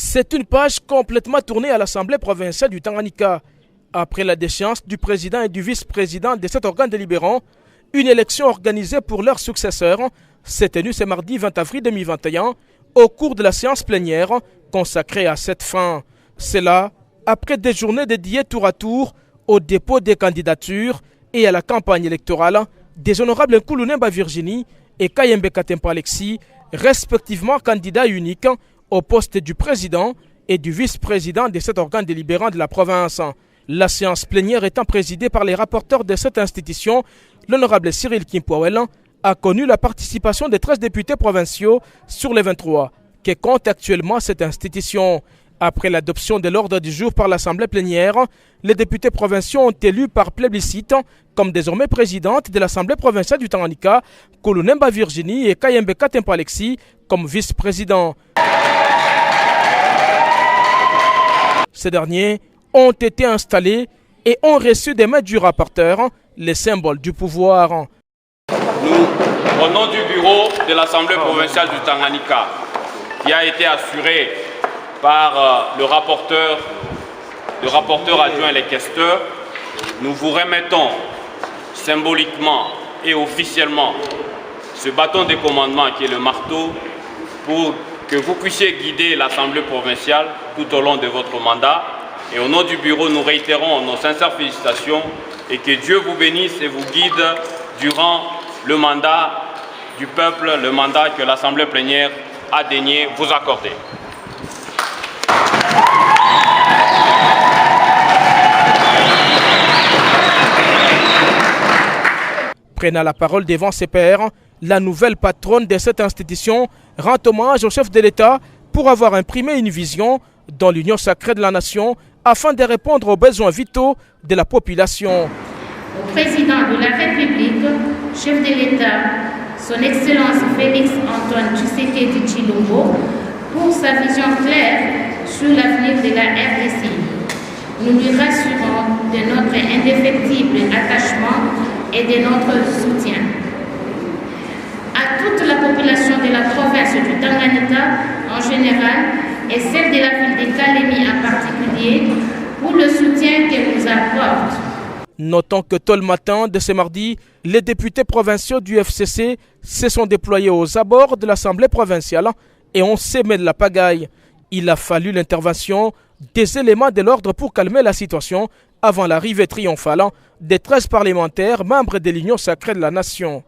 C'est une page complètement tournée à l'Assemblée provinciale du Tanganyika. Après la déchéance du président et du vice-président de cet organe délibérant, une élection organisée pour leurs successeurs s'est tenue ce mardi 20 avril 2021 au cours de la séance plénière consacrée à cette fin. C'est là, après des journées dédiées tour à tour au dépôt des candidatures et à la campagne électorale des honorables Nkulunemba Virginie et Kayembe Katempa Alexis, respectivement candidats uniques au poste du président et du vice-président de cet organe délibérant de la province. La séance plénière étant présidée par les rapporteurs de cette institution, l'honorable Cyril Kimpouawel a connu la participation des 13 députés provinciaux sur les 23 que compte actuellement cette institution. Après l'adoption de l'ordre du jour par l'Assemblée plénière, les députés provinciaux ont élu par plébiscite comme désormais présidente de l'Assemblée provinciale du Tanganyika, Nkulunemba Virginie et Kayembe Katempa Alexis comme vice-président. Ces derniers ont été installés et ont reçu des mains du rapporteur les symboles du pouvoir. Nous, au nom du bureau de l'Assemblée provinciale du Tanganyika, qui a été assuré par le rapporteur adjoint et les questeurs, nous vous remettons symboliquement et officiellement ce bâton de commandement qui est le marteau pour que vous puissiez guider l'Assemblée provinciale tout au long de votre mandat. Et au nom du bureau, nous réitérons nos sincères félicitations et que Dieu vous bénisse et vous guide durant le mandat du peuple, le mandat que l'Assemblée plénière a daigné vous accorder. Prenant la parole devant ses pairs, la nouvelle patronne de cette institution rend hommage au chef de l'État pour avoir imprimé une vision dans l'union sacrée de la nation afin de répondre aux besoins vitaux de la population. Au président de la République, chef de l'État, son Excellence Félix Antoine Tshisekedi Tshilombo, pour sa vision claire sur l'avenir de la RDC. Nous lui rassurons de notre indéfectible attachement et de notre soutien. À toute la population de la province du Tanganyika en général et celle de la ville de Kalemi en particulier pour le soutien qu'elle nous apporte. Notons que tôt le matin de ce mardi, les députés provinciaux du FCC se sont déployés aux abords de l'Assemblée provinciale et ont sémé de la pagaille. Il a fallu l'intervention des éléments de l'ordre pour calmer la situation avant l'arrivée triomphale des 13 parlementaires membres de l'Union sacrée de la nation.